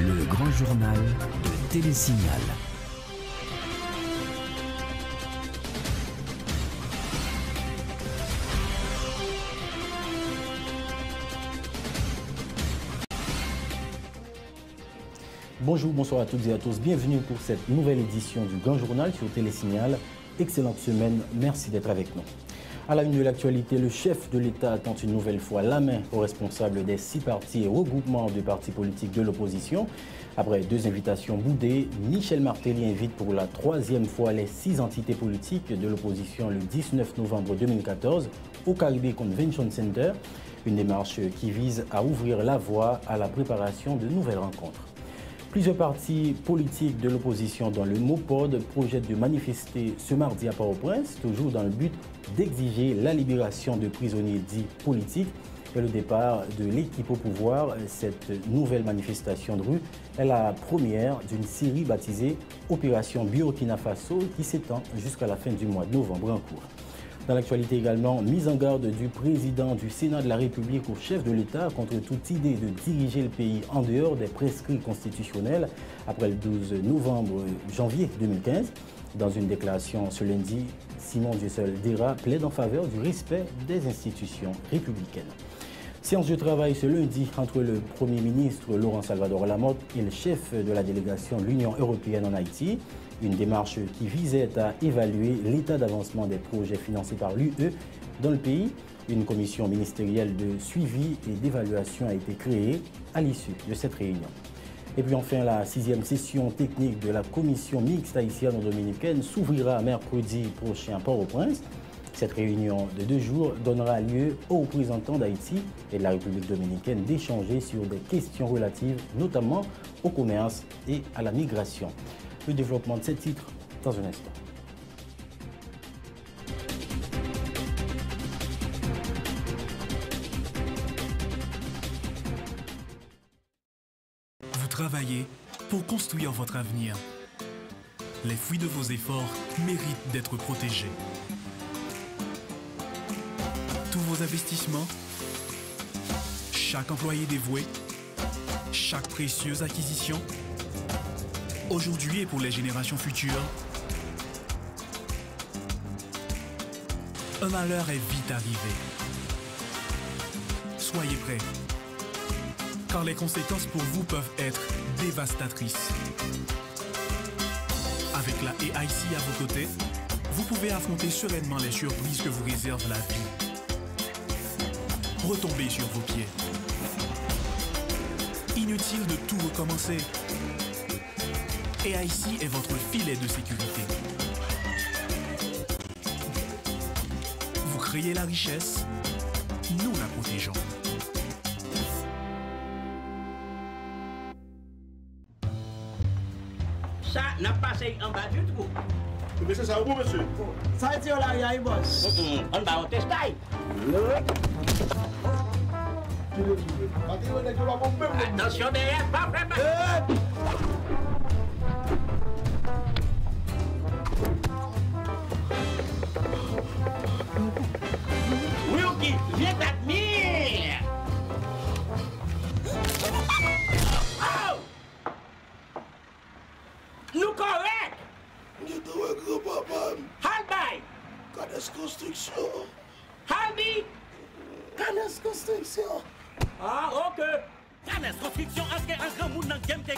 Le grand journal de Télésignal. Bonjour, bonsoir à toutes et à tous. Bienvenue pour cette nouvelle édition du Grand Journal sur Télésignal. Excellente semaine, merci d'être avec nous. À la une de l'actualité, le chef de l'État tente une nouvelle fois la main aux responsables des 6 partis et regroupements de partis politiques de l'opposition. Après 2 invitations boudées, Michel Martelly invite pour la 3e fois les 6 entités politiques de l'opposition le 19 novembre 2014 au Caribbean Convention Center, une démarche qui vise à ouvrir la voie à la préparation de nouvelles rencontres. Plusieurs partis politiques de l'opposition, dont le MOPOD, projettent de manifester ce mardi à Port-au-Prince, toujours dans le but d'exiger la libération de prisonniers dits politiques et le départ de l'équipe au pouvoir. Cette nouvelle manifestation de rue est la première d'une série baptisée Opération Burkina Faso qui s'étend jusqu'à la fin du mois de novembre en cours. Dans l'actualité également, mise en garde du président du Sénat de la République au chef de l'État contre toute idée de diriger le pays en dehors des prescrits constitutionnels après le 12 novembre janvier 2015. Dans une déclaration ce lundi, Simon Dussel-Dera plaide en faveur du respect des institutions républicaines. Séance de travail ce lundi entre le Premier ministre Laurent Salvador Lamotte et le chef de la délégation de l'Union européenne en Haïti. Une démarche qui visait à évaluer l'état d'avancement des projets financés par l'UE dans le pays. Une commission ministérielle de suivi et d'évaluation a été créée à l'issue de cette réunion. Et puis enfin, la 6e session technique de la commission mixte haïtiano-dominicaine s'ouvrira mercredi prochain à Port-au-Prince. Cette réunion de 2 jours donnera lieu aux représentants d'Haïti et de la République dominicaine d'échanger sur des questions relatives notamment au commerce et à la migration. Le développement de ces titres dans un instant. Vous travaillez pour construire votre avenir. Les fruits de vos efforts méritent d'être protégés. Tous vos investissements, chaque employé dévoué, chaque précieuse acquisition, aujourd'hui et pour les générations futures, un malheur est vite arrivé. Soyez prêts, car les conséquences pour vous peuvent être dévastatrices. Avec la AIC à vos côtés, vous pouvez affronter sereinement les surprises que vous réserve la vie. Retombez sur vos pieds. Inutile de tout recommencer. AIC est votre filet de sécurité. Vous créez la richesse, nous la protégeons. Ça n'a pas passé en bas du tout. Mais c'est ça, vous, monsieur? Ça a été là, il y a une bosse. On va au testail. Attention derrière, pas vraiment. Wilkie, viens t'admire. Oh! Nous correct. Nous devons grand-papa. Halbay. Canes Construction. Halbi. Canes Construction. Ah, ok. Canes Construction, est-ce un grand monde dans le game qui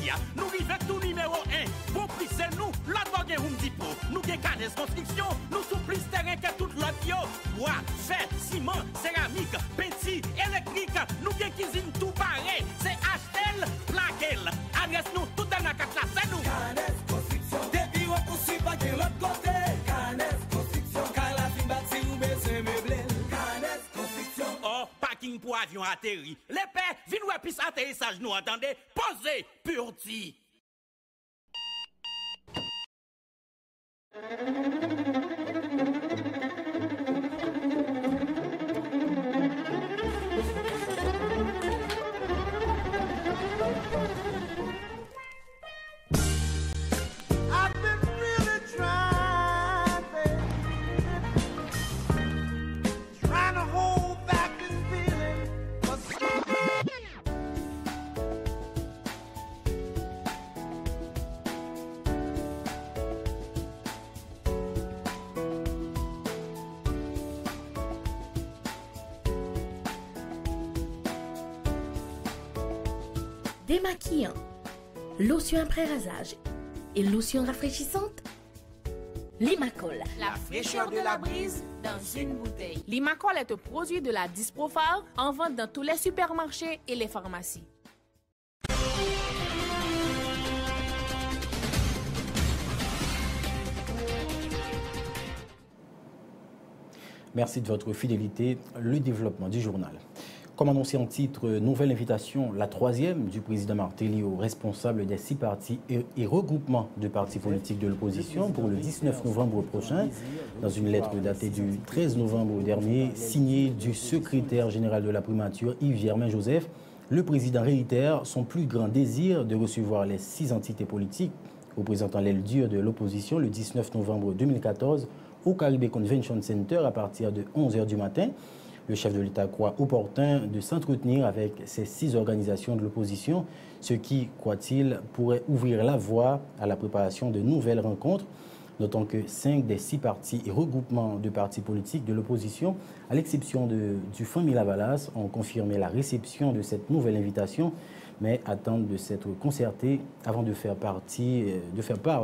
a nous vivons tout numéro 1. Pour plus c'est nous, l'autre va gagner un dépôt. Nous gagnons Canes Construction, nous sous plus terrain que tout l'autre yo. Bois, fer, ciment, céramique, peinture, électrique. Nous gagnons cuisine tout pareil. C'est Ashtel, Plaquel. Adresse nous tout dans la carte là, c'est nous. Canes Construction, des bureaux pour suivre par l'autre côté. Canes Construction, car la fin bâtie ou baisser meublé. Canes Construction. Oh, parking pour avion atterri. Les pères, viens nous épice atterrissage, nous entendez? Posez, purti. démaquillant, lotion après rasage et lotion rafraîchissante. Limacol, la fraîcheur de la brise dans une bouteille. Limacol est un produit de la Disprophar en vente dans tous les supermarchés et les pharmacies. Merci de votre fidélité. Le développement du journal. Comme annoncé en titre, nouvelle invitation, la troisième du président Martelly aux responsables des 6 partis et regroupements de partis politiques de l'opposition pour le 19 novembre prochain. Dans une lettre datée du 13 novembre dernier, signée du secrétaire général de la primature Yves Germain Joseph, le président réitère son plus grand désir de recevoir les 6 entités politiques représentant l'aile dure de l'opposition le 19 novembre 2014 au Caribbean Convention Center à partir de 11h du matin. Le chef de l'État croit opportun de s'entretenir avec ces 6 organisations de l'opposition, ce qui, croit-il, pourrait ouvrir la voie à la préparation de nouvelles rencontres, notant que 5 des 6 partis et regroupements de partis politiques de l'opposition, à l'exception du Famille Lavalas, ont confirmé la réception de cette nouvelle invitation, mais attendent de s'être concertés avant de faire part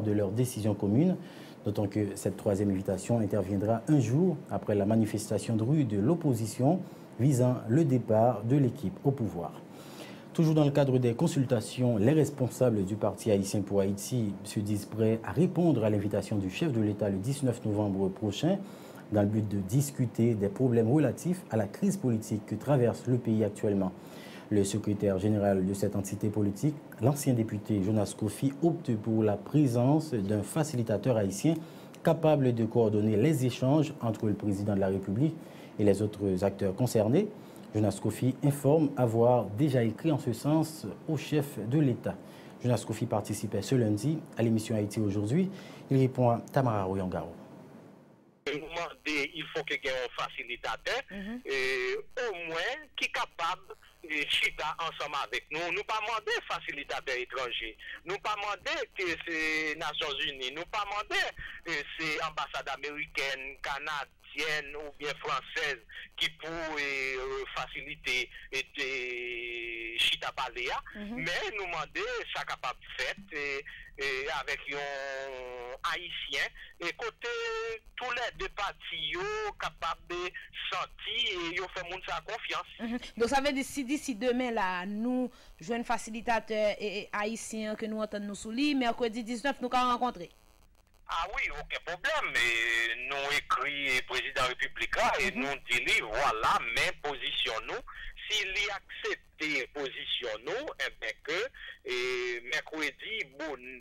de leurs décisions communes. D'autant que cette troisième invitation interviendra un jour après la manifestation de rue de l'opposition visant le départ de l'équipe au pouvoir. Toujours dans le cadre des consultations, les responsables du Parti haïtien pour Haïti se disent prêts à répondre à l'invitation du chef de l'État le 19 novembre prochain dans le but de discuter des problèmes relatifs à la crise politique que traverse le pays actuellement. Le secrétaire général de cette entité politique, l'ancien député Jonas Kofi, opte pour la présence d'un facilitateur haïtien capable de coordonner les échanges entre le président de la République et les autres acteurs concernés. Jonas Kofi informe avoir déjà écrit en ce sens au chef de l'État. Jonas Kofi participait ce lundi à l'émission Haïti aujourd'hui. Il répond à Tamara Royangaro. Il faut qu'il y ait un facilitateur, au moins qui est capable de chita ensemble avec nous. Nous pas demander facilitateur étranger. Nous pas demander que c'est Nations Unies. Nous pas demander que c'est ambassade américaine, canadienne ou bien française qui pourrait faciliter et chita parler. Mais nous demander ça capable de faire avec un haïtien et côté tous les deux parties capables de sentir et yo fait moun sa confiance. Donc ça veut dire si d'ici demain là nous jouons un facilitateur et haïtien que nous entendons nous sous lui, mercredi 19 nous allons rencontrer. Ah oui, aucun problème. Et nous écrit président républicain et nous dit voilà, mais position nous. S'il y accepte position nous, et bien que mercredi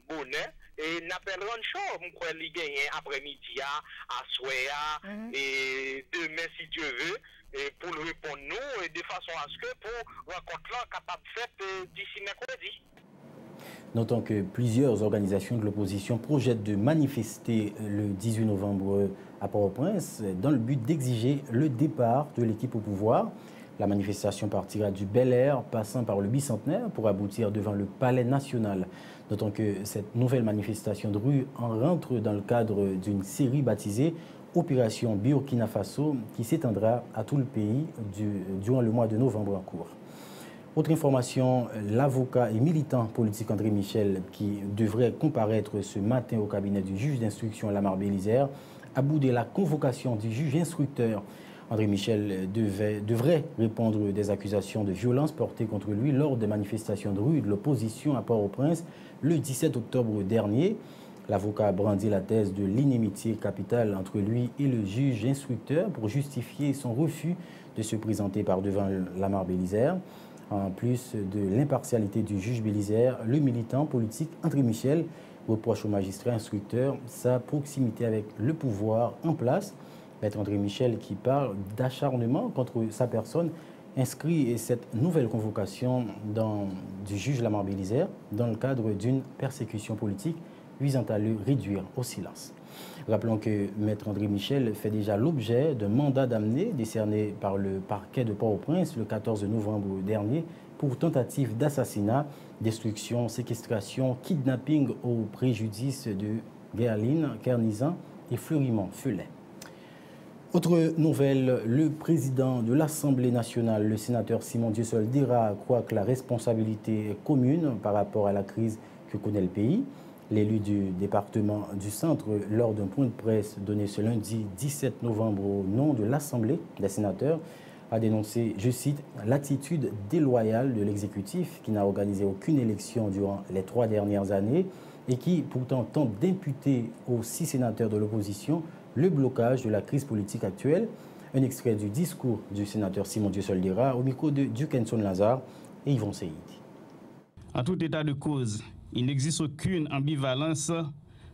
bonheur et n'appellerons une chose, nous croyons qu'il gagne après-midi à soir et demain si Dieu veut. Et pour le répondre nous et de façon à ce que pour rencontre là capable de faire d'ici mercredi. Notons que plusieurs organisations de l'opposition projettent de manifester le 18 novembre à Port-au-Prince dans le but d'exiger le départ de l'équipe au pouvoir. La manifestation partira du Bel Air, passant par le Bicentenaire pour aboutir devant le Palais national. Notons que cette nouvelle manifestation de rue rentre dans le cadre d'une série baptisée Opération Burkina Faso qui s'étendra à tout le pays durant le mois de novembre en cours. Autre information, l'avocat et militant politique André Michel, qui devrait comparaître ce matin au cabinet du juge d'instruction Lamar Bélisaire, a boudé la convocation du juge instructeur. André Michel devrait répondre des accusations de violence portées contre lui lors des manifestations de rue de l'opposition à Port-au-Prince le 17 octobre dernier. L'avocat a brandi la thèse de l'inimitié capitale entre lui et le juge instructeur pour justifier son refus de se présenter par devant Lamar Bélisaire. En plus de l'impartialité du juge Bélisaire, le militant politique André Michel reproche au magistrat instructeur sa proximité avec le pouvoir en place. Maître André Michel, qui parle d'acharnement contre sa personne, inscrit cette nouvelle convocation du juge Lamar Bélisaire dans le cadre d'une persécution politique visant à le réduire au silence. Rappelons que Maître André Michel fait déjà l'objet d'un mandat d'amener décerné par le parquet de Port-au-Prince le 14 novembre dernier pour tentative d'assassinat, destruction, séquestration, kidnapping au préjudice de Guerline, Kernizan et Fleurimont-Feulet. Autre nouvelle, le président de l'Assemblée nationale, le sénateur Simon Dieusoldera, croit que la responsabilité est commune par rapport à la crise que connaît le pays. L'élu du département du Centre, lors d'un point de presse donné ce lundi 17 novembre au nom de l'Assemblée des sénateurs, a dénoncé, je cite, l'attitude déloyale de l'exécutif qui n'a organisé aucune élection durant les 3 dernières années et qui pourtant tente d'imputer aux 6 sénateurs de l'opposition le blocage de la crise politique actuelle. Un extrait du discours du sénateur Simon Dieusoldera au micro de Dukenson Lazare et Yvon Seyid. En tout état de cause, il n'existe aucune ambivalence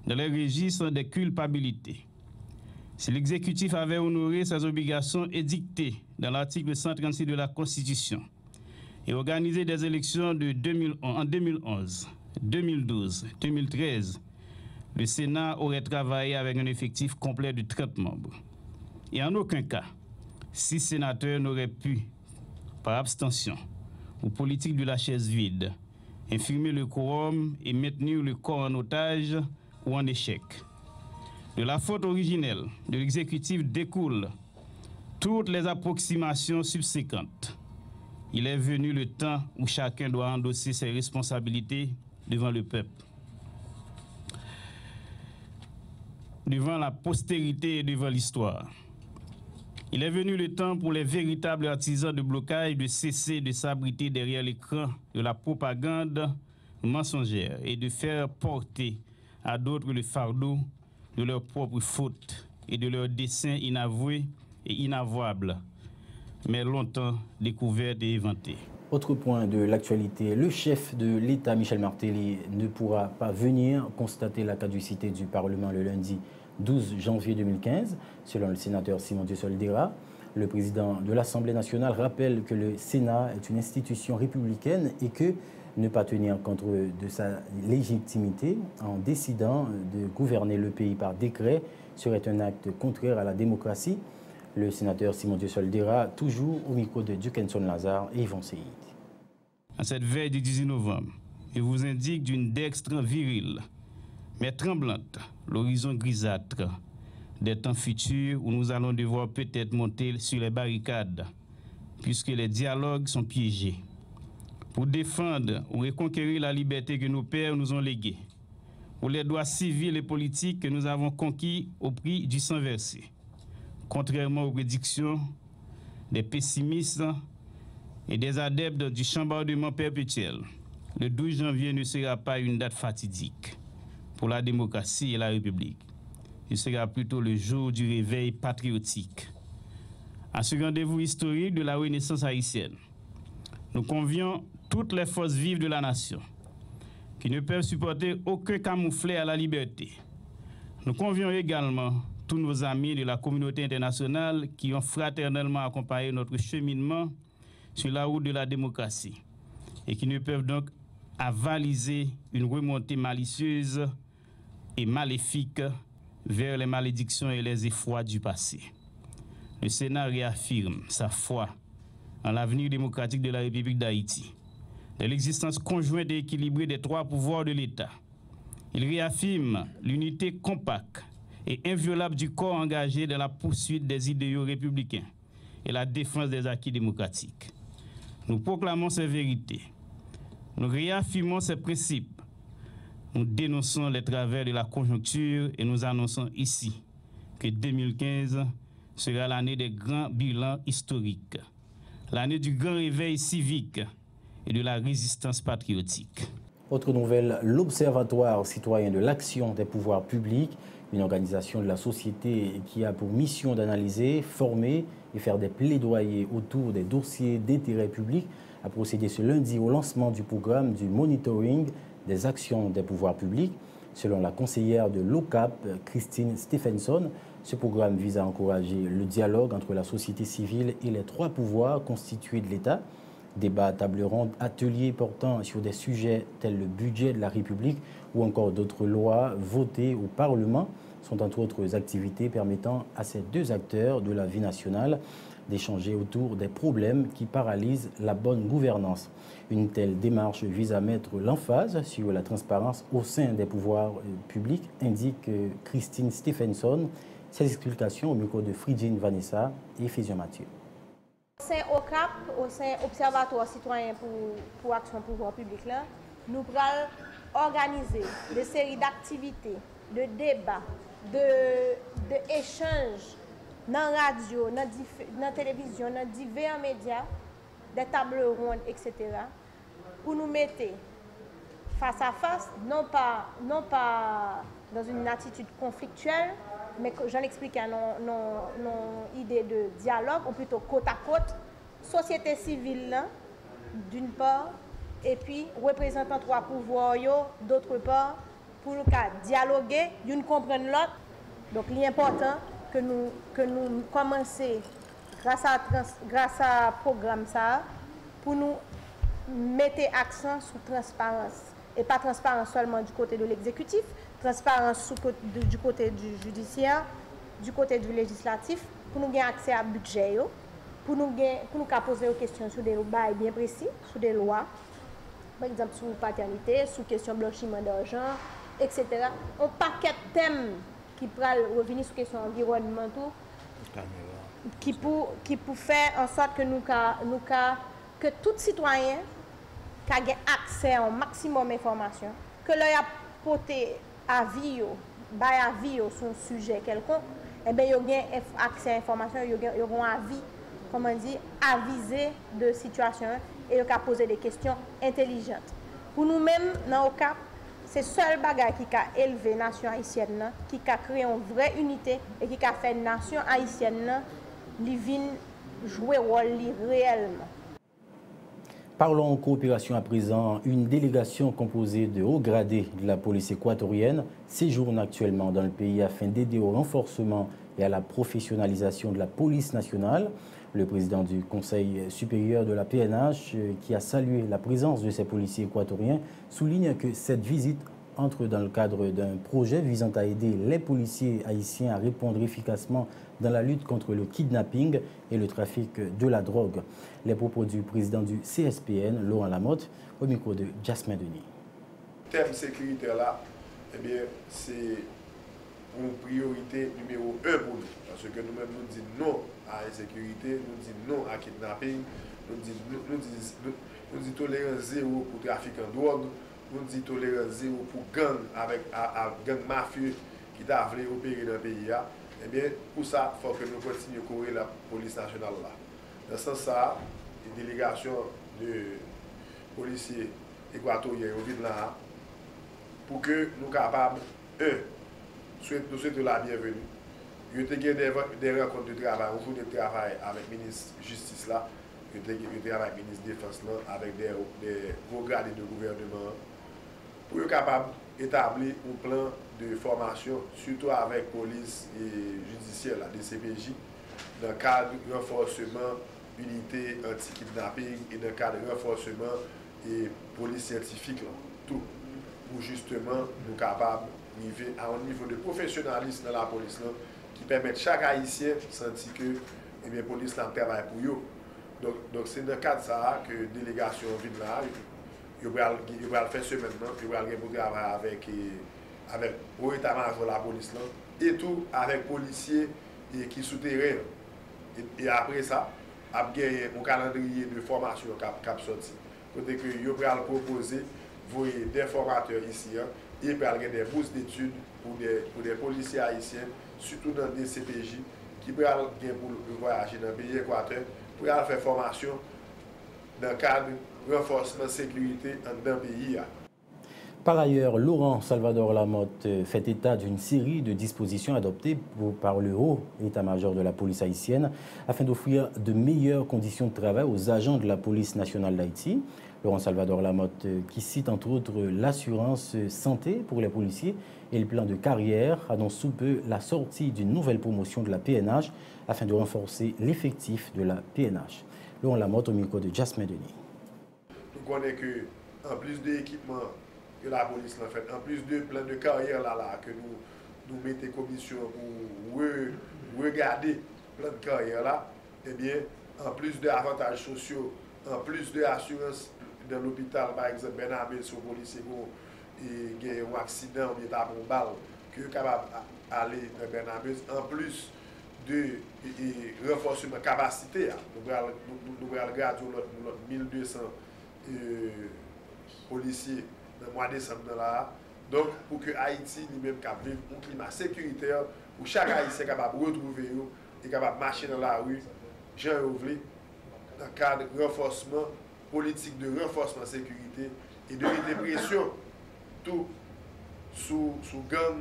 dans les registres des culpabilités. Si l'exécutif avait honoré ses obligations édictées dans l'article 136 de la Constitution et organisé des élections en 2011, 2012, 2013, le Sénat aurait travaillé avec un effectif complet de 30 membres. Et en aucun cas, 6 sénateurs n'auraient pu, par abstention ou politique de la chaise vide, infirmer le quorum et maintenir le corps en otage ou en échec. De la faute originelle de l'exécutif découlent toutes les approximations subséquentes. Il est venu le temps où chacun doit endosser ses responsabilités devant le peuple, devant la postérité et devant l'histoire. Il est venu le temps pour les véritables artisans de blocage de cesser de s'abriter derrière l'écran de la propagande mensongère et de faire porter à d'autres le fardeau de leurs propres fautes et de leurs desseins inavoués et inavouables, mais longtemps découverts et inventés. Autre point de l'actualité, le chef de l'État, Michel Martelly, ne pourra pas venir constater la caducité du Parlement le lundi 12 janvier 2015, selon le sénateur Simon Dieusoldera. Le président de l'Assemblée nationale rappelle que le Sénat est une institution républicaine et que ne pas tenir compte de sa légitimité en décidant de gouverner le pays par décret serait un acte contraire à la démocratie. Le sénateur Simon Dieusoldera, toujours au micro de Dukenson Lazare et Yvon Seyid. En cette veille du 18 novembre, je vous indique d'une dextre virile, mais tremblante, l'horizon grisâtre des temps futurs où nous allons devoir peut-être monter sur les barricades, puisque les dialogues sont piégés, pour défendre ou reconquérir la liberté que nos pères nous ont léguée, pour les droits civils et politiques que nous avons conquis au prix du sang versé. Contrairement aux prédictions des pessimistes et des adeptes du chambardement perpétuel, le 12 janvier ne sera pas une date fatidique pour la démocratie et la République. Il sera plutôt le jour du réveil patriotique. À ce rendez-vous historique de la Renaissance haïtienne, nous convions toutes les forces vives de la nation qui ne peuvent supporter aucun camouflet à la liberté. Nous convions également tous nos amis de la communauté internationale qui ont fraternellement accompagné notre cheminement sur la route de la démocratie et qui ne peuvent donc avaliser une remontée malicieuse et maléfique vers les malédictions et les effrois du passé. Le Sénat réaffirme sa foi en l'avenir démocratique de la République d'Haïti, de l'existence conjointe et équilibrée des 3 pouvoirs de l'État. Il réaffirme l'unité compacte et inviolable du corps engagé dans la poursuite des idéaux républicains et la défense des acquis démocratiques. Nous proclamons ces vérités, nous réaffirmons ces principes, nous dénonçons les travers de la conjoncture et nous annonçons ici que 2015 sera l'année des grands bilans historiques, l'année du grand réveil civique et de la résistance patriotique. Autre nouvelle, l'Observatoire citoyen de l'action des pouvoirs publics, une organisation de la société qui a pour mission d'analyser, former et faire des plaidoyers autour des dossiers d'intérêt public, a procédé ce lundi au lancement du programme du monitoring des actions des pouvoirs publics. Selon la conseillère de l'OCAP, Christine Stephenson, ce programme vise à encourager le dialogue entre la société civile et les 3 pouvoirs constitués de l'État. Débats, tables rondes, ateliers portant sur des sujets tels le budget de la République ou encore d'autres lois votées au Parlement sont entre autres activités permettant à ces 2 acteurs de la vie nationale d'échanger autour des problèmes qui paralysent la bonne gouvernance. Une telle démarche vise à mettre l'emphase sur la transparence au sein des pouvoirs publics, indique Christine Stephenson. Ces explications au micro de Fridjine Vanessa et Fusion Mathieu. C'est OCAP, c'est Observatoire citoyen pour action pouvoir public là, nous allons organiser des séries d'activités, de débats, d'échanges dans la radio, dans la télévision, dans divers médias, des tables rondes, etc. pour nous mettre face à face, non pas dans une attitude conflictuelle, mais j'en explique non idée de dialogue, ou plutôt côte à côte, société civile d'une part, et puis représentants trois pouvoirs d'autre part, pour nous dialoguer, d'une comprendre l'autre. Donc l'important que nous commencer grâce à programme ça, pour nous mettre accent sur transparence. Et pas transparence seulement du côté de l'exécutif, transparence du côté du judiciaire, du côté du législatif, pour nous avoir accès à budget, pour nous poser des questions sur des lois bien précis, sur des lois, par exemple sur paternité, sur question blanchiment d'argent, etc. Un paquet de thèmes qui pourraient revenir sur questions environnementales, qui pour faire en sorte que tout citoyen ait accès à un maximum d'informations, que l'on a porté avis sur un sujet quelconque, eh bien, il y a accès à l'information, il y a un avis, comment dire, avisé de situation et il y a poser des questions intelligentes. Pour nous-mêmes, dans le cas, c'est le seul bagage qui a élevé la nation haïtienne, qui a créé une vraie unité et qui a fait la nation haïtienne jouer un rôle réellement. Parlons en coopération à présent. Une délégation composée de hauts gradés de la police équatorienne séjourne actuellement dans le pays afin d'aider au renforcement et à la professionnalisation de la police nationale. Le président du Conseil supérieur de la PNH, qui a salué la présence de ces policiers équatoriens, souligne que cette visite entre dans le cadre d'un projet visant à aider les policiers haïtiens à répondre efficacement dans la lutte contre le kidnapping et le trafic de la drogue. Les propos du président du CSPN, Laurent Lamotte, au micro de Jasmin Denis. Le thème sécuritaire là, eh bien, c'est une priorité numéro 1 pour nous. Parce que nous-mêmes nous disons non à l'insécurité, nous disons non à kidnapping, nous disons tolérance zéro pour trafic en drogue, nous disons tolérance zéro pour gang avec gang mafieux qui t'a voulu opérer dans le pays. Eh bien, pour ça, il faut que nous continuions à courir la police nationale là. Dans ce sens, les délégations de policiers équatoriens viennent là pour que nous soyons capables, nous souhaitons la bienvenue. Nous avons des rencontres de travail, on de travail avec le ministre de la Justice là, nous avons avec le ministre de la Défense là, avec des hauts gradés de gouvernement, pour être capable d'établir un plan de formation, surtout avec la police judiciaire, la DCPJ, dans le cadre de renforcement unité anti-kidnapping et dans le cadre de renforcement et police scientifique, là, tout, pour justement nous capables d'arriver à un niveau de professionnalisme dans la police là, qui permet chaque Haïtien de sentir que la police là travaille pour eux. Donc c'est dans le cadre de ça que la délégation vient là, ils vont faire ce maintenant, ils vont travailler avec le état-major de la police là, et tout avec les policiers qui sont souterrains. Et après ça, il y a un calendrier de formation qui a sorti. Côté que ils vont proposer des formateurs ici, et il y a des bourses d'études pour des policiers haïtiens, surtout dans des CPJ, qui vont voyager dans le pays équateur pour faire formation dans le cadre de renforcement de sécurité dans le pays. Par ailleurs, Laurent Salvador Lamotte fait état d'une série de dispositions adoptées par le haut état-major de la police haïtienne afin d'offrir de meilleures conditions de travail aux agents de la police nationale d'Haïti. Laurent Salvador Lamotte qui cite entre autres l'assurance santé pour les policiers et le plan de carrière annonce sous peu la sortie d'une nouvelle promotion de la PNH afin de renforcer l'effectif de la PNH. Laurent Lamotte au micro de Jasmin Denis. Nous connaissons qu'en plus d'équipements que la police l'a fait, en plus de plan de carrière là que nous mettons commission pour regarder le plan de carrière là, eh bien, en plus d'avantages sociaux, en plus de l'assurance dans l'hôpital, par exemple, Ben Abel, sur policier, il y a un accident ou il y a une balle, que capable d'aller dans Bernameuse en plus de renforcement de capacité. Nous allons garder 1200 policiers dans le mois de décembre. Donc, pour que Haïti lui-même vive un climat sécuritaire où chaque Haïtien est capable de retrouver et capable de marcher dans la rue, Jean Rouvelé, dans le cadre de renforcement politique, de renforcement de sécurité et de répression, tout sous gang,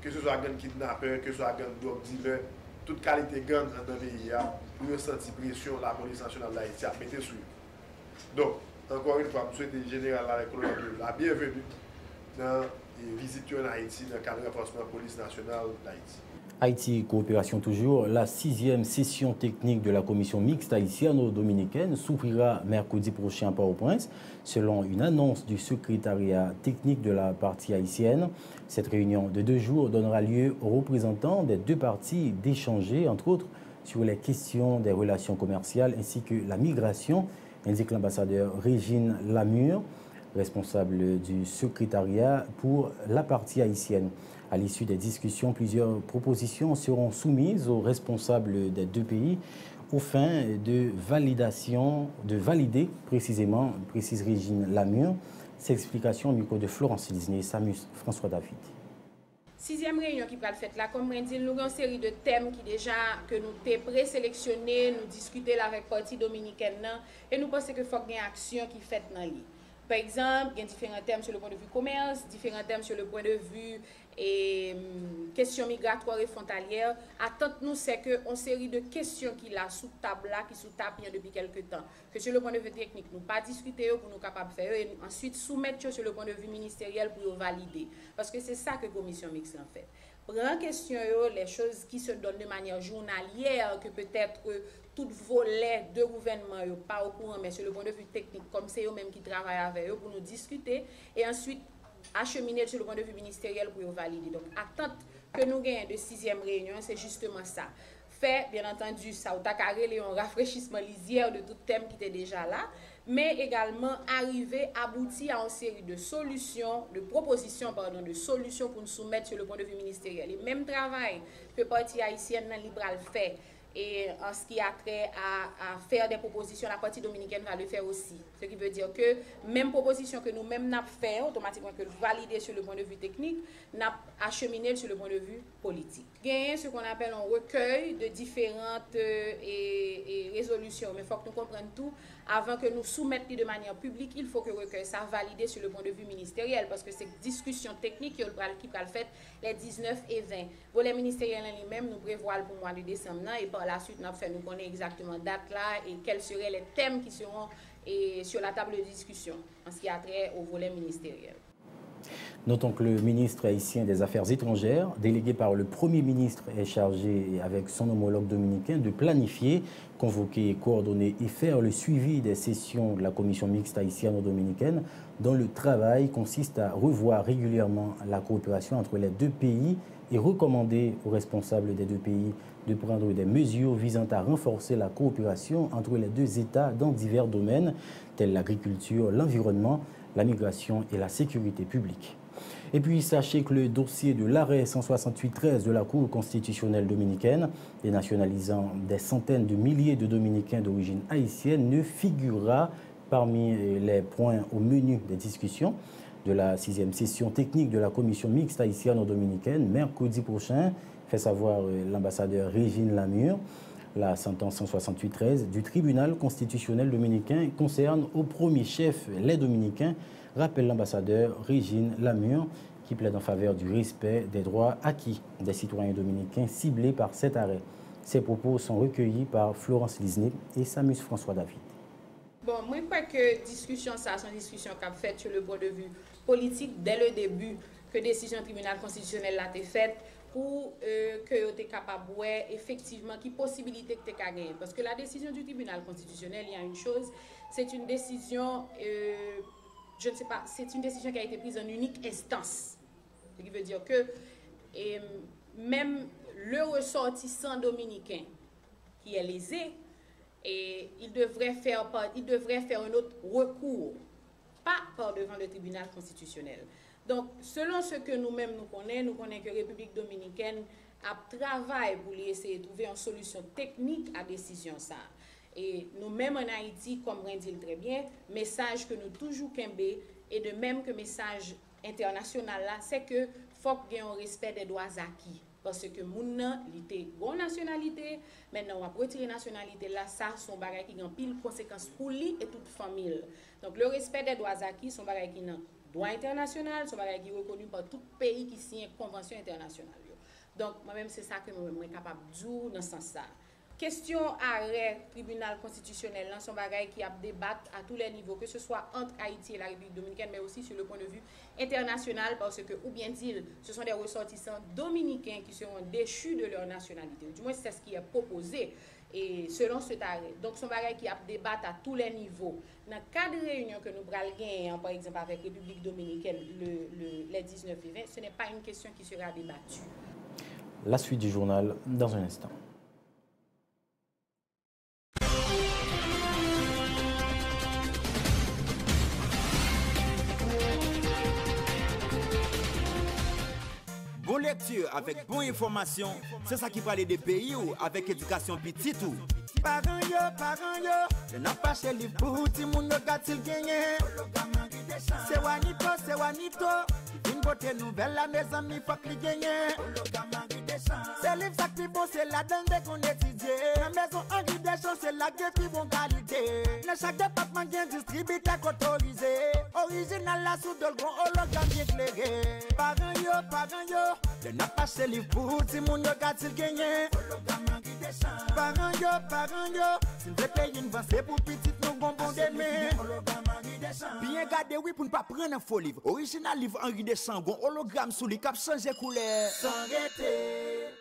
que ce soit gang kidnappeur, que ce soit gang drug dealer, toute qualité gang dans le pays, pour ressentir pression, la police nationale d'Haïti a mis sur. Donc, encore une fois, je souhaite le général la bienvenue dans la visite en Haïti dans le cadre de renforcement de la police nationale d'Haïti. Haïti Coopération toujours, la 6e session technique de la commission mixte haïtiano-dominicaine s'ouvrira mercredi prochain à Port-au-Prince, selon une annonce du secrétariat technique de la partie haïtienne. Cette réunion de 2 jours donnera lieu aux représentants des 2 parties d'échanger, entre autres, sur les questions des relations commerciales ainsi que la migration, indique l'ambassadeur Régine Lamure, responsable du secrétariat pour la partie haïtienne. À l'issue des discussions, plusieurs propositions seront soumises aux responsables des 2 pays aux fins de valider précisément, précise Régine Lamure. Ces explications au micro de Florence Lisney et Samus François David. 6e réunion qui va le faire là, comme on dit, nous avons une série de thèmes qui déjà que nous avons présélectionnés, nous discuter avec la partie dominicaine et nous pensons qu'il faut qu'il y ait une action qui est faite dans l'île. Par exemple, il y a différents thèmes sur le point de vue commerce, différents thèmes sur le point de vue questions migratoires et frontalières. Attente-nous, c'est qu'une série de questions qui là sous table là, qui sous table depuis quelques temps, que sur le point de vue technique, nous pas discuter pour nous capables de faire et ensuite soumettre sur le point de vue ministériel pour valider. Parce que c'est ça que la commission mixte en fait. Prends question les choses qui se donnent de manière journalière, que peut-être tout volet de gouvernement pas au courant, mais sur le point de vue technique, comme c'est eux-mêmes qui travaillent avec eux pour nous discuter et ensuite acheminer sur le point de vue ministériel pour valider. Donc, attente que nous gagnons de 6e réunion, c'est justement ça. Fait, bien entendu, ça ou un rafraîchissement lisière de tout thème qui était déjà là, mais également arriver, aboutir à une série de solutions, de propositions, de solutions pour nous soumettre sur le point de vue ministériel. Et même travail que le parti haïtienne libéral fait, et en ce qui a trait à faire des propositions, la partie dominicaine va le faire aussi. Ce qui veut dire que même proposition que nous-mêmes n'avons fait, automatiquement que valider sur le point de vue technique, n'a acheminé sur le point de vue politique. Gagner ce qu'on appelle un recueil de différentes résolutions. Mais il faut que nous comprenions tout. Avant que nous soumettions de manière publique, il faut que le recueil soit validé sur le point de vue ministériel, parce que c'est discussion technique qui va le faire les 19 et 20. Pour les ministériels lui-même, nous prévoyons pour le mois de décembre, et par la suite, nous connaissons exactement la date là et quels seraient les thèmes qui seront sur la table de discussion en ce qui a trait au volet ministériel. Notons que le ministre haïtien des Affaires étrangères, délégué par le Premier ministre, est chargé avec son homologue dominicain de planifier, convoquer, coordonner et faire le suivi des sessions de la commission mixte haïtiano-dominicaine, dont le travail consiste à revoir régulièrement la coopération entre les 2 pays et recommander aux responsables des 2 pays de prendre des mesures visant à renforcer la coopération entre les 2 États dans divers domaines, tels l'agriculture, l'environnement, la migration et la sécurité publique. Et puis, sachez que le dossier de l'arrêt 168-13 de la Cour constitutionnelle dominicaine, dénationalisant des centaines de milliers de Dominicains d'origine haïtienne, ne figurera parmi les points au menu des discussions de la 6e session technique de la commission mixte haïtiano-dominicaine, mercredi prochain, fait savoir l'ambassadeur Régine Lamure. La sentence 168-13 du tribunal constitutionnel dominicain concerne au premier chef les Dominicains, rappelle l'ambassadeur Régine Lamure, qui plaide en faveur du respect des droits acquis des citoyens dominicains ciblés par cet arrêt. Ces propos sont recueillis par Florence Lisney et Samus François David. Bon, moi, je crois que discussion, ça, c'est une discussion qu'a faite sur le point de vue politique dès le début, que décision tribunal constitutionnel a été faite pour que tu es capable de voir effectivement qui possibilité que tu as gagné. Parce que la décision du tribunal constitutionnel, il y a une chose, c'est une décision, je ne sais pas, c'est une décision qui a été prise en unique instance. Ce qui veut dire que même le ressortissant dominicain qui est lésé, et il devrait faire un autre recours, pas par devant le tribunal constitutionnel. Donc, selon ce que nous-mêmes nous connaissons que République Dominicaine a travaillé pour essayer de trouver une solution technique à la décision ça. Et nous-mêmes en Haïti, comme on dit très bien, message que nous toujours kembe, et de même que message international là, c'est que faut qu'il y ait un respect des droits acquis. Parce que moun nan, li te bon nationalité, maintenant on va retirer nationalité là, ça son bagay qui a pile conséquences pour lui et toute famille. Donc le respect des droits acquis, son bagay qui nan droit international, son bagay qui est reconnu par tout pays qui signe convention internationale. Donc moi-même c'est ça que moi suis capable de dire dans ce sens-là. Question arrêt tribunal constitutionnel, là, son bagay qui a débattu à tous les niveaux, que ce soit entre Haïti et la République dominicaine, mais aussi sur le point de vue international, parce que, ou bien dire, ce sont des ressortissants dominicains qui seront déchus de leur nationalité. Du moins, c'est ce qui est proposé, et selon cet arrêt. Donc, son bagay qui a débattu à tous les niveaux. Dans le cadre de réunion que nous allons gagner, par exemple, avec la République dominicaine, les 19 et 20, ce n'est pas une question qui sera débattue. La suite du journal, dans un instant. Bon lecture avec bonne information, c'est ça qui parle des pays ou avec éducation petite ou. Parents yo, je n'ai pas chez les pour ti moun yo gatil gagné. C'est Wanito, une beauté nouvelle la maison mi faut que li gagné. C'est livre ça qui bon, c'est la donne qu'on étudie. La maison Henri Deschamps, c'est la guerre qui bon qualité. Dans chaque département il y a un distributeur autorisé. Original la sous de gros hologramme bien éclairé. Parents yo, je n'ai pas chez les pour ti moun yo gatil gagné. Parents yo, s'il vous plaît, une vance pour petite nous bonbons d'aimer. Bien gardé oui pour ne pas prendre un faux livre. Original livre Henri Deschamps, gon hologramme sous les cap changer couleur. Sans arrêter.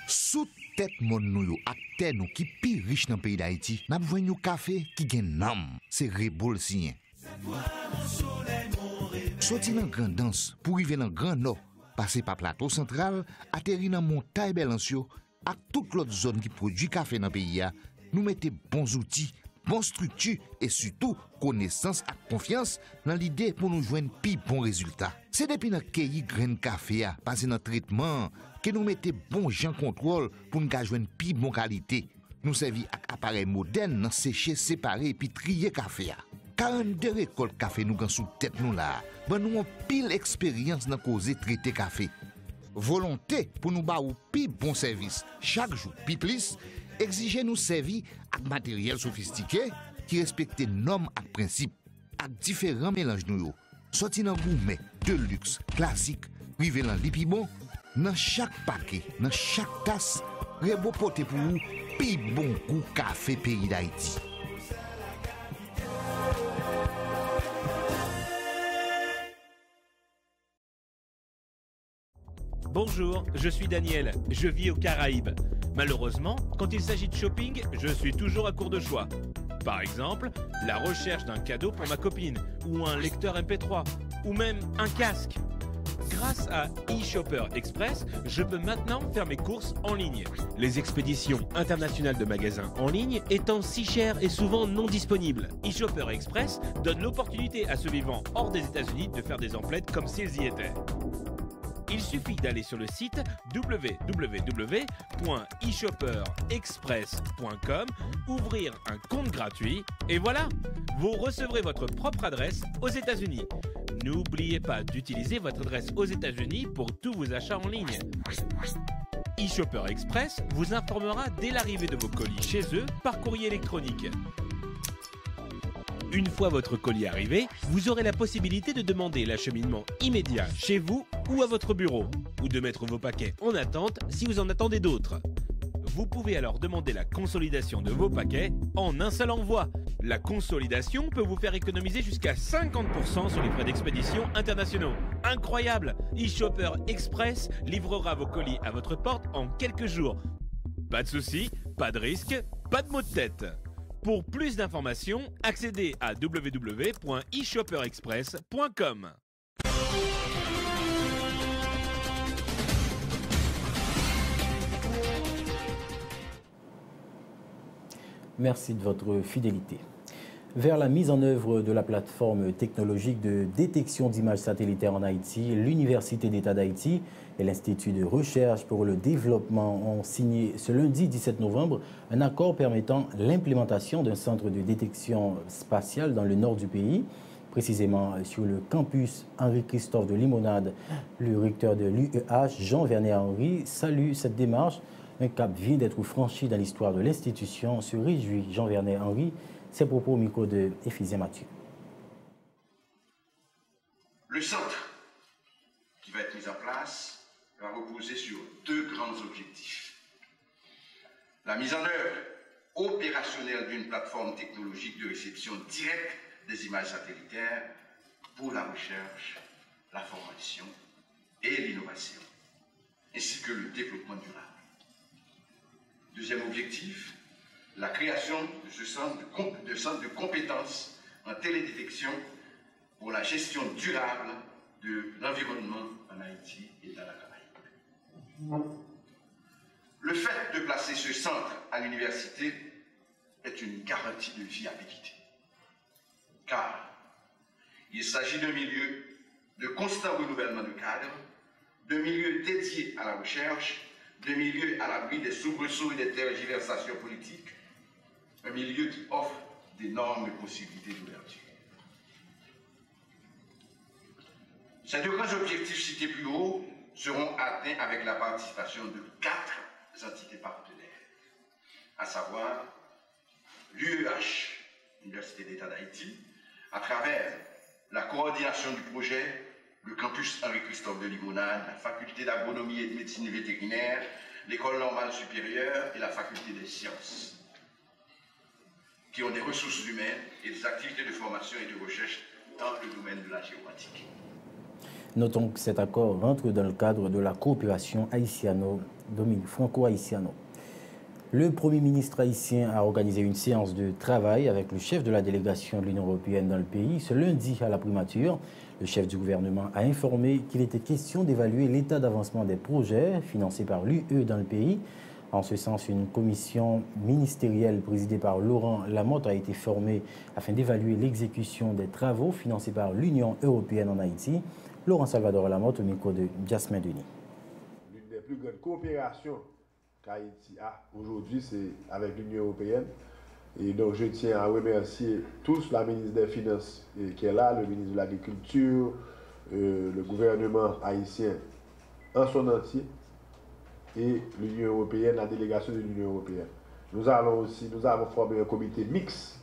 Sous tête mon nou ak terre nou qui pi riche dans le pays d'Haïti, n'a besoin de café qui gen nam, c'est Reboul sien. Sorti dans grand danse pour arriver dans grand nord, passer par plateau central, atterrir dans montagne Belancio, ak toute l'autre zone qui produit café dans le pays, nous mettons bons outils, bonne structure et surtout connaissance et confiance dans l'idée pour nous joindre plus bons résultats. C'est depuis notre cueilli grain café, passer dans traitement, que nous mettons bon gens contrôle pour nous joindre plus bonne qualité. Nous servons avec appareil moderne dans sécher, séparer et puis trier café. 42 récoltes café nous gagnons sous tête nous là. Ben nous avons pile expérience dans causer traiter café. Volonté pour nous ba ou plus bon service chaque jour plus plus. Exiger nous servir avec matériel sophistiqué qui respecte normes et principes, avec différents mélanges nous. Sorti dans gourmet, de luxe, classique, rivé dans l'épibon, dans chaque paquet, dans chaque tasse, Rebo pote pour vous, pi bon goût café pays d'Haïti. Bonjour, je suis Daniel, je vis aux Caraïbes. Malheureusement, quand il s'agit de shopping, je suis toujours à court de choix. Par exemple, la recherche d'un cadeau pour ma copine, ou un lecteur MP3, ou même un casque. Grâce à eShopper Express, je peux maintenant faire mes courses en ligne. Les expéditions internationales de magasins en ligne étant si chères et souvent non disponibles, eShopper Express donne l'opportunité à ceux vivant hors des États-Unis de faire des emplettes comme s'ils y étaient. Il suffit d'aller sur le site www.eshopperexpress.com, ouvrir un compte gratuit et voilà, vous recevrez votre propre adresse aux États-Unis. N'oubliez pas d'utiliser votre adresse aux États-Unis pour tous vos achats en ligne. eShopper Express vous informera dès l'arrivée de vos colis chez eux par courrier électronique. Une fois votre colis arrivé, vous aurez la possibilité de demander l'acheminement immédiat chez vous ou à votre bureau, ou de mettre vos paquets en attente si vous en attendez d'autres. Vous pouvez alors demander la consolidation de vos paquets en un seul envoi. La consolidation peut vous faire économiser jusqu'à 50% sur les frais d'expédition internationaux. Incroyable! eShopper Express livrera vos colis à votre porte en quelques jours. Pas de soucis, pas de risque, pas de maux de tête. Pour plus d'informations, accédez à www.eshopperexpress.com. Merci de votre fidélité. Vers la mise en œuvre de la plateforme technologique de détection d'images satellitaires en Haïti, l'Université d'État d'Haïti et l'Institut de recherche pour le développement ont signé ce lundi 17 novembre un accord permettant l'implémentation d'un centre de détection spatiale dans le nord du pays, précisément sur le campus Henri-Christophe de Limonade. Le recteur de l'UEH, Jean-Vernet Henry, salue cette démarche. Un cap vient d'être franchi dans l'histoire de l'institution, se réjouit Jean-Vernet Henry. Ses propos au micro de Ephysien Mathieu. Le centre qui va être mis en place va reposer sur deux grands objectifs. La mise en œuvre opérationnelle d'une plateforme technologique de réception directe des images satellitaires pour la recherche, la formation et l'innovation, ainsi que le développement durable. Deuxième objectif, la création de ce centre de compétences en télédétection pour la gestion durable de l'environnement en Haïti et dans la Caraïbe. Le fait de placer ce centre à l'université est une garantie de viabilité, car il s'agit d'un milieu de constant renouvellement de cadres, d'un milieu dédié à la recherche, d'un milieu à l'abri des soubresauts et des tergiversations politiques, un milieu qui offre d'énormes possibilités d'ouverture. Ces deux grands objectifs cités plus haut seront atteints avec la participation de 4 entités partenaires, à savoir l'UEH, l'Université d'État d'Haïti, à travers la coordination du projet, le campus Henri-Christophe de Limonade, la faculté d'agronomie et de médecine vétérinaire, l'école normale supérieure et la faculté des sciences, qui ont des ressources humaines et des activités de formation et de recherche dans le domaine de la géomatique. Notons que cet accord rentre dans le cadre de la coopération franco-haïtiano. Le Premier ministre haïtien a organisé une séance de travail avec le chef de la délégation de l'Union européenne dans le pays. Ce lundi, à la primature, le chef du gouvernement a informé qu'il était question d'évaluer l'état d'avancement des projets financés par l'UE dans le pays. En ce sens, une commission ministérielle présidée par Laurent Lamotte a été formée afin d'évaluer l'exécution des travaux financés par l'Union européenne en Haïti. Laurent Salvador Lamotte au micro de Jasmin Denis. L'une des plus grandes coopérations qu'Haïti a aujourd'hui, c'est avec l'Union européenne. Et donc, je tiens à remercier tous la ministre des Finances qui est là, le ministre de l'Agriculture, le gouvernement haïtien en son entier, et l'Union européenne, la délégation de l'Union européenne. Nous avons formé un comité mixte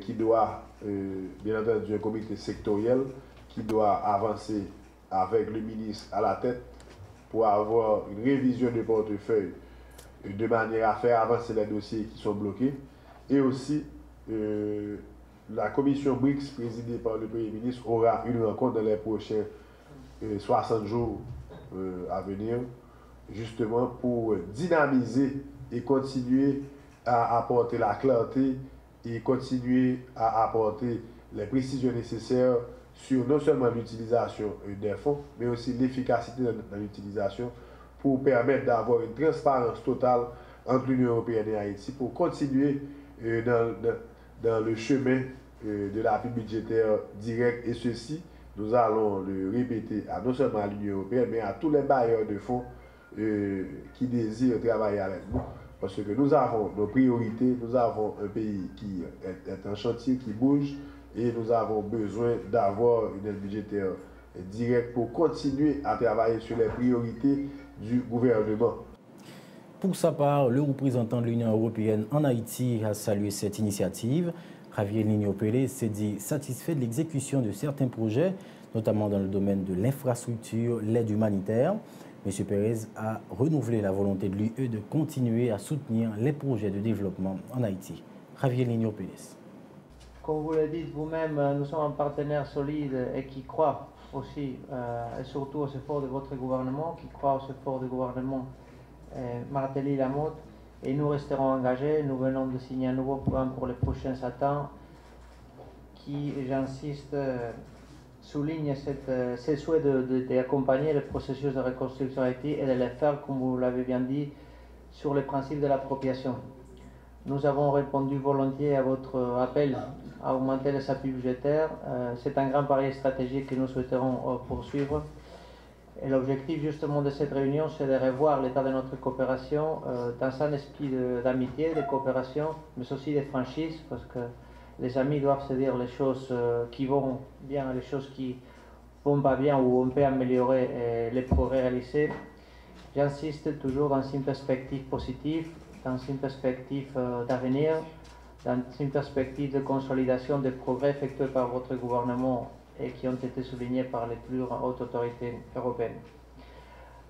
qui doit, bien entendu, un comité sectoriel qui doit avancer avec le ministre à la tête pour avoir une révision de portefeuille de manière à faire avancer les dossiers qui sont bloqués. Et aussi, la commission BRICS, présidée par le Premier ministre, aura une rencontre dans les prochains 60 jours à venir, justement pour dynamiser et continuer à apporter la clarté et continuer à apporter les précisions nécessaires sur non seulement l'utilisation des fonds, mais aussi l'efficacité dans l'utilisation pour permettre d'avoir une transparence totale entre l'Union européenne et Haïti pour continuer dans le chemin de l'appui budgétaire direct. Et ceci, nous allons le répéter non seulement à l'Union européenne, mais à tous les bailleurs de fonds qui désirent travailler avec nous, parce que nous avons nos priorités, nous avons un pays qui est en chantier, qui bouge, et nous avons besoin d'avoir une aide budgétaire directe pour continuer à travailler sur les priorités du gouvernement. Pour sa part, le représentant de l'Union européenne en Haïti a salué cette initiative. Javier Nino Pérez s'est dit satisfait de l'exécution de certains projets, notamment dans le domaine de l'infrastructure, l'aide humanitaire. M. Pérez a renouvelé la volonté de l'UE de continuer à soutenir les projets de développement en Haïti. Javier Nino Pérez. Comme vous le dites vous-même, nous sommes un partenaire solide et qui croit aussi, et surtout aux efforts de votre gouvernement, qui croit aux efforts du gouvernement Martelly Lamotte, et nous resterons engagés. Nous venons de signer un nouveau programme pour les prochains 7 ans qui, j'insiste, souligne ce souhait d'accompagner le processus de reconstruction Haïti et de le faire, comme vous l'avez bien dit, sur les principes de l'appropriation. Nous avons répondu volontiers à votre appel à augmenter les appuis budgétaires. C'est un grand pari stratégique que nous souhaiterons poursuivre. Et l'objectif justement de cette réunion, c'est de revoir l'état de notre coopération dans un esprit d'amitié, de coopération, mais aussi de franchise, parce que les amis doivent se dire les choses qui vont bien, les choses qui ne vont pas bien, où on peut améliorer les progrès réalisés. J'insiste toujours dans une perspective positive, dans une perspective d'avenir, dans une perspective de consolidation des progrès effectués par votre gouvernement et qui ont été soulignés par les plus hautes autorités européennes.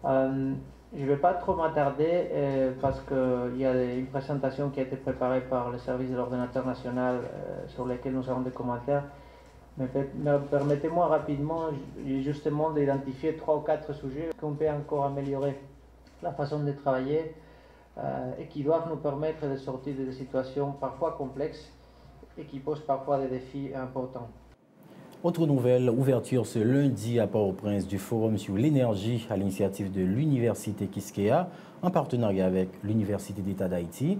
Je ne vais pas trop m'attarder parce qu'il y a une présentation qui a été préparée par le service de l'ordinateur national sur laquelle nous avons des commentaires. Mais permettez-moi rapidement justement d'identifier 3 ou 4 sujets qu'on peut encore améliorer la façon de travailler et qui doivent nous permettre de sortir de situations parfois complexes et qui posent parfois des défis importants. Autre nouvelle, ouverture ce lundi à Port-au-Prince du Forum sur l'énergie à l'initiative de l'Université Quisqueya en partenariat avec l'Université d'État d'Haïti.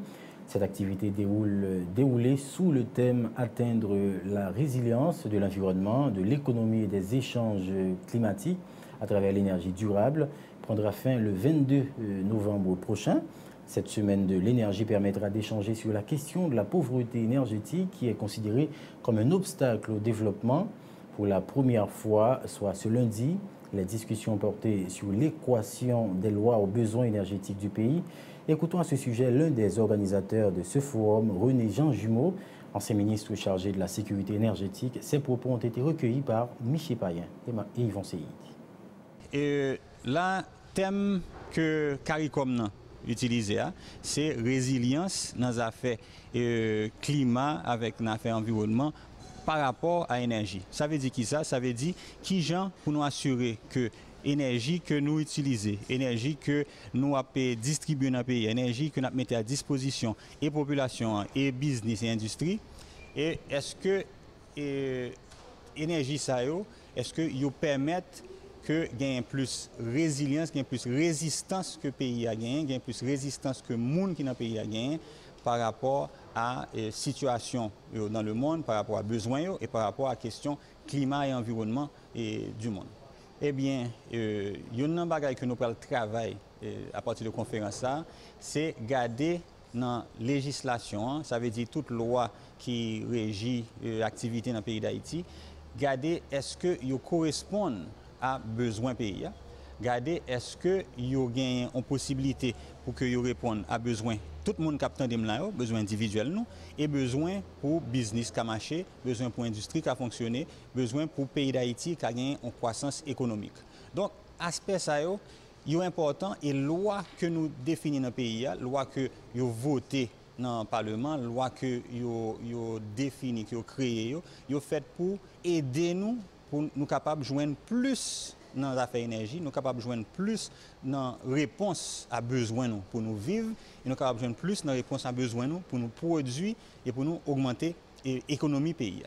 Cette activité déroulée sous le thème « Atteindre la résilience de l'environnement, de l'économie et des échanges climatiques à travers l'énergie durable » prendra fin le 22 novembre prochain. Cette semaine de l'énergie permettra d'échanger sur la question de la pauvreté énergétique qui est considérée comme un obstacle au développement. Pour la première fois, soit ce lundi, les discussions portaient sur l'équation des lois aux besoins énergétiques du pays. Écoutons à ce sujet l'un des organisateurs de ce forum, René Jean Jumeau, ancien ministre chargé de la sécurité énergétique. Ses propos ont été recueillis par Michel Payen et Yvon Seyid. Le thème que CARICOM a utilisé, c'est résilience dans les affaires climat avec les affaires environnement par rapport à l'énergie. Ça veut dire qui ça? Ça veut dire qui gens pour nous assurer que l'énergie que nous utilisons, l'énergie que nous avons distribuée dans le pays, l'énergie que nous mettons à disposition et population et business et industrie, et est-ce que l'énergie ça est-ce que ils permettent que gagne plus résilience, gagne plus résistance que le pays a gagné, gagne plus résistance que le monde qui dans le pays a gagné par rapport à la situation dans le monde, par rapport à besoins et par rapport à la question climat et environnement du monde. Eh bien, il y a un bagage que nous prenons le travail à partir de la conférence, c'est garder dans la législation, ça veut dire toute loi qui régit l'activité dans le pays d'Haïti, garder est-ce qu'ils correspondent à besoin pays. Regardez, est-ce que y a une possibilité pour que vous répondent à besoin tout le monde qui a besoin individuel nous et besoin pour business qui a marché, besoin pour industrie qui a fonctionné, besoin pour le pays d'Haïti qui a gagné une croissance économique. Donc aspect ça est important et loi que nous définissons dans le pays, loi que vous votez dans le Parlement, loi que vous définie, que vous créez, vous faites pour aider nous pour nous capables de joindre plus dans l'affaire énergie, nous capables de joindre plus dans réponse à besoin nous pour nous vivre, et nous capables de joindre plus dans réponse à besoin nous pour nous produire et pour nous augmenter l'économie pays.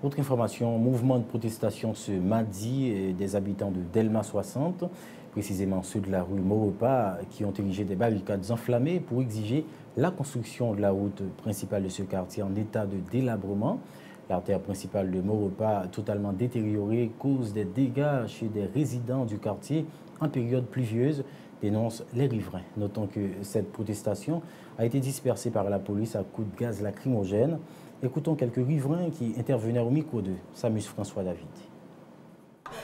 Autre information, mouvement de protestation ce mardi des habitants de Delma 60, précisément ceux de la rue Maurepas, qui ont érigé des barricades enflammées pour exiger la construction de la route principale de ce quartier en état de délabrement. L'artère principale de Maurepas, totalement détériorée, cause des dégâts chez des résidents du quartier en période pluvieuse, dénoncent les riverains. Notons que cette protestation a été dispersée par la police à coups de gaz lacrymogène. Écoutons quelques riverains qui intervenaient au micro de Samus François David.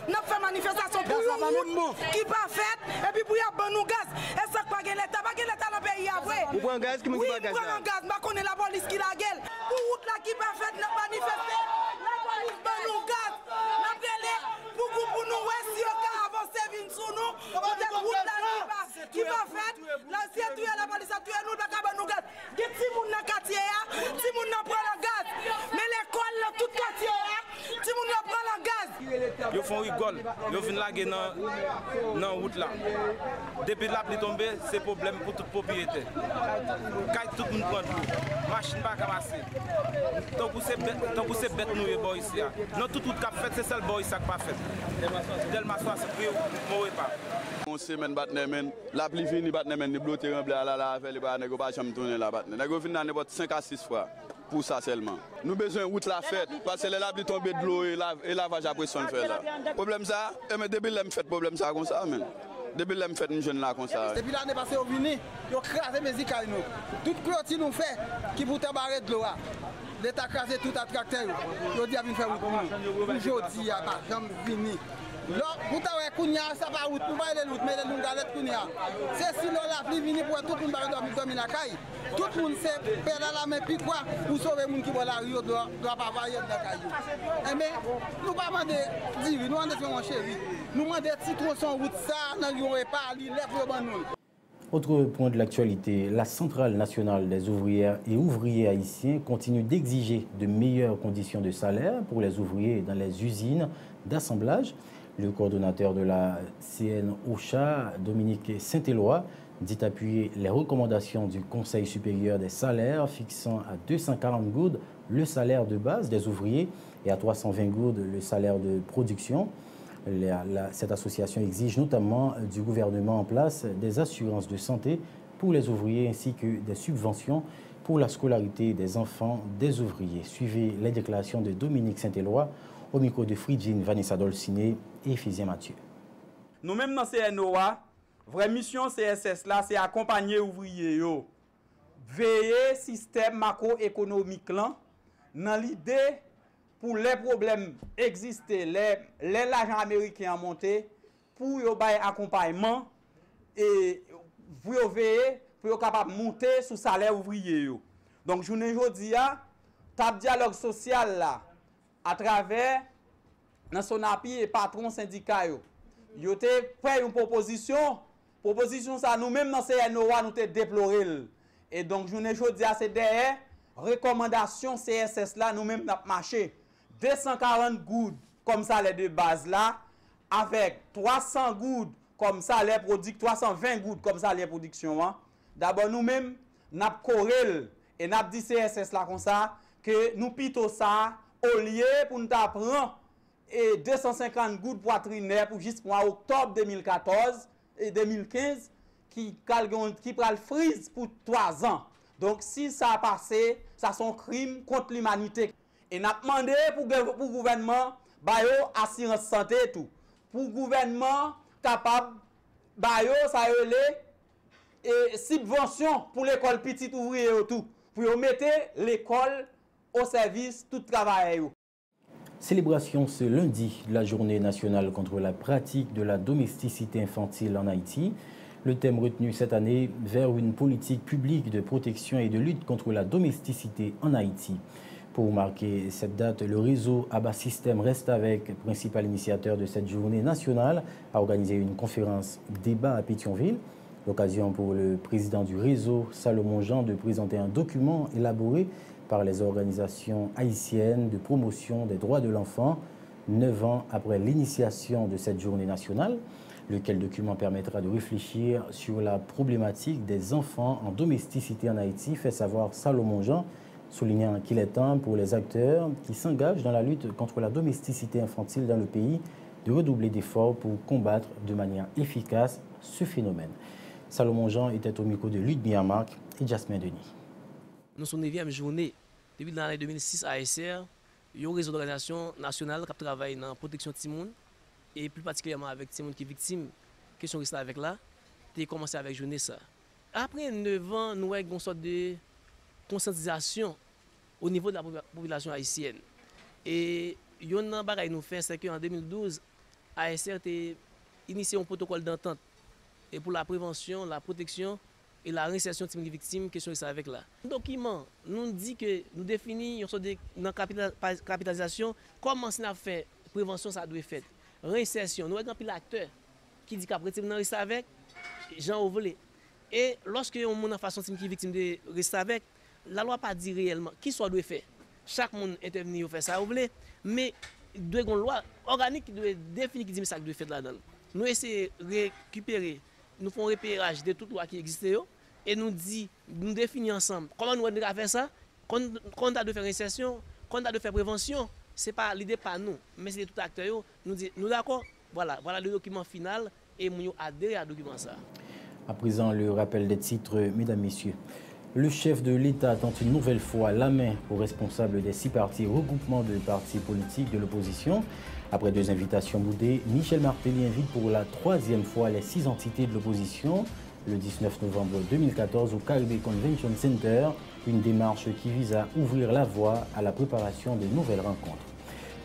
Nous avons fait manifestation pour nous qui pas faite et puis pour y avoir nous gaz. Est-ce que pas l'État dans le pays après? Vous prenez gaz qui me dit pas gaz. Oui, nous gaz, mais connaît la police qui la gueule. Pour route là qui pas faite, nous manifester. La police prend nous gaz. N'a gueulé pour nous ouais si on a avancé vinn sous nous. Peut-être route là qui pas faite. La si tuer la police a tué nous pas capable nous gaz. Des petits moun dans quartier si moun n'a prend le gaz. Mais l'école là tout quartier si moun n'a prend le gaz. Ils font rigole, ils viennent laguer dans la route là. Depuis la pluie tombée, c'est problème pour toute propriété. Quand tout le monde prend de l'eau, machine pas passer. Tant que c'est bête nous les ici. Non tout cap fait, c'est seul boy ça qui pas fait. Delma soit c'est pour pas. On semaine batnemen, la pluie fini batnemen, ni bloqué rempli à la faire les pas négo pas jamais tourner la batne. Négo fin n'importe 5 à 6 fois. Pour ça seulement. Nous besoin route la fête parce que les la pluie tombe de l'eau et lavage à pression fait là. Problème ça, mais depuis l'aime fait problème ça comme ça men. Depuis l'aime fait une jeune là comme ça. Depuis l'année passée au vini, yo crasé mes écailles nous. Toute clôture nous fait qui pour tabarer de l'eau. L'état crasé tout à tracteur. Yo dit a venir faire route nous. Aujourd'hui a pas jamais vini. Là, vous avez Kounia, ça va route, nous va les routes, mais nous galette Kounia. C'est si la pluie vient pour tout le monde dormir la caille. Tout le monde sait faire la main puis quoi pour sauver les gens qui vont la rue doit pas varier de la caille. Mais nous pas demander dire, nous demandons mon chéri. Nous demandons si trop son route ça dans le pas li lève nous. Autre point de l'actualité, la Centrale nationale des ouvrières et ouvriers haïtiens continue d'exiger de meilleures conditions de salaire pour les ouvriers dans les usines d'assemblage. Le coordonnateur de la CNOCHA, Dominique Saint-Éloi, dit appuyer les recommandations du Conseil supérieur des salaires fixant à 240 goudes le salaire de base des ouvriers et à 320 goudes le salaire de production. Cette association exige notamment du gouvernement en place des assurances de santé pour les ouvriers ainsi que des subventions pour la scolarité des enfants des ouvriers. Suivez les déclarations de Dominique Saint-Éloi au micro de Fridjine, Vanessa Dolciné et Ephésien Mathieu. Nous-mêmes dans CNOA, vraie mission CSS là, c'est accompagner ouvriers yo. Veiller système macroéconomique là, dans l'idée pour les problèmes exister, les l'argent américain a monté, pour yo bay accompagnement et pour yo veiller pour yo capable monter sous salaire ouvrier yo. Donc journée jodi a, table dialogue social là à travers dans son appui et patron syndicat yo. Yo te fait une proposition ça nous-mêmes dans CNOA nous te déplorer. Et donc journée jodi a c'est derrière recommandation CSS là nous-mêmes n'a marché 240 goudes comme salaire de base là avec 300 goudes comme salaire production 320 goudes comme salaire production hein. D'abord nous-mêmes n'a correl et n'a dit CSS là comme ça que nous pito ça au lieu pour nous prendre et 250 gouttes poitrinaire pour juste pour octobre 2014 et 2015 qui pral freeze pour 3 ans. Donc si ça a passé, ça son crime contre l'humanité. Et n'a demandé pour le gouvernement bayo assurance santé et tout. Pour le gouvernement capable bayo ça et subvention pour l'école petite ouvrier et tout. Pour mettre l'école au service tout travail. Célébration ce lundi de la journée nationale contre la pratique de la domesticité infantile en Haïti. Le thème retenu cette année vers une politique publique de protection et de lutte contre la domesticité en Haïti. Pour marquer cette date, le réseau Abba System reste avec, principal initiateur de cette journée nationale, a organisé une conférence débat à Pétionville. L'occasion pour le président du réseau, Salomon Jean, de présenter un document élaboré par les organisations haïtiennes de promotion des droits de l'enfant, 9 ans après l'initiation de cette journée nationale, lequel document permettra de réfléchir sur la problématique des enfants en domesticité en Haïti, fait savoir Salomon Jean, soulignant qu'il est temps pour les acteurs qui s'engagent dans la lutte contre la domesticité infantile dans le pays de redoubler d'efforts pour combattre de manière efficace ce phénomène. Salomon Jean était au micro de Ludmilla Marc et Jasmin Denis. Nous sommes 9e journée. Depuis l'année 2006 à ASR, il y a un réseau d'organisation nationale qui travaille dans la protection de Timoun et plus particulièrement avec Timoun qui est victime, question reste avec là, tu as commencé avec journée ça. Après 9 ans, nous avons une sorte de conscientisation au niveau de la population haïtienne. Et il y a un bagage nous fait, c'est qu'en 2012, ASR a initié un protocole d'entente et pour la prévention, la protection et la réinsertion des victimes, question ça avec là. Le document nous dit que nous définissons dans la capitalisation comment ça fait prévention ça doit être fait. Réinsertion, nous avons un acteur qui dit qu'après nous rester avec Jean Ovolé. Et lorsque on a façon qui victime de rester avec, la loi pas dit réellement qui soit doit faire. Chaque monde intervenir faire ça Ovolé, mais il doit y avoir une loi organique qui doit définir qui dit ça qui doit faire là-dedans. Nous essayons de récupérer, nous faisons un repérage de toutes les lois qui existent et nous définissons ensemble comment nous devons faire ça, quand on a de faire insertion, quand on a de faire prévention. Ce n'est pas l'idée pas nous, mais c'est tout acteurs. Nous disons, nous d'accord, voilà le document final et nous adhérons à ce document. Ça. À présent, le rappel des titres, mesdames, messieurs. Le chef de l'État tente une nouvelle fois la main aux responsables des 6 partis regroupements de partis politiques de l'opposition. Après 2 invitations boudées, Michel Martelly invite pour la 3e fois les 6 entités de l'opposition le 19 novembre 2014 au Caribbean Convention Center, une démarche qui vise à ouvrir la voie à la préparation de nouvelles rencontres.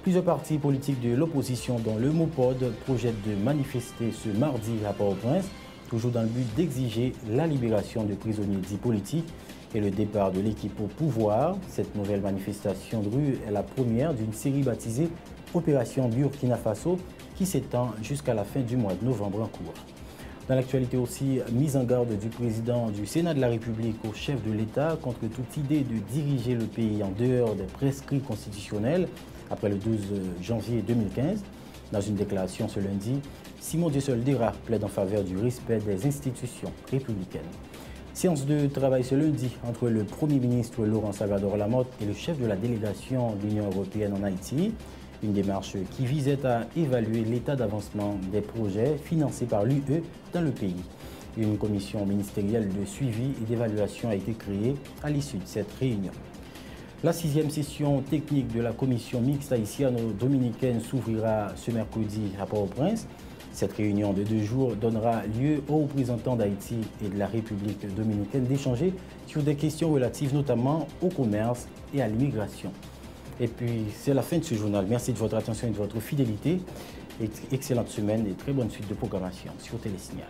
Plusieurs partis politiques de l'opposition, dont le MOPOD, projettent de manifester ce mardi à Port-au-Prince, toujours dans le but d'exiger la libération de prisonniers dits politiques et le départ de l'équipe au pouvoir. Cette nouvelle manifestation de rue est la première d'une série baptisée Opération Burkina Faso qui s'étend jusqu'à la fin du mois de novembre en cours. Dans l'actualité aussi, mise en garde du président du Sénat de la République au chef de l'État contre toute idée de diriger le pays en dehors des prescrits constitutionnels après le 12 janvier 2015. Dans une déclaration ce lundi, Simon Disseldera plaide en faveur du respect des institutions républicaines. Séance de travail ce lundi entre le Premier ministre Laurent Salvador Lamotte et le chef de la délégation de l'Union européenne en Haïti. Une démarche qui visait à évaluer l'état d'avancement des projets financés par l'UE dans le pays. Une commission ministérielle de suivi et d'évaluation a été créée à l'issue de cette réunion. La 6e session technique de la commission mixte haïtiano-dominicaine s'ouvrira ce mercredi à Port-au-Prince. Cette réunion de 2 jours donnera lieu aux représentants d'Haïti et de la République dominicaine d'échanger sur des questions relatives notamment au commerce et à l'immigration. Et puis, c'est la fin de ce journal. Merci de votre attention et de votre fidélité. Excellente semaine et très bonne suite de programmation sur Télésignal.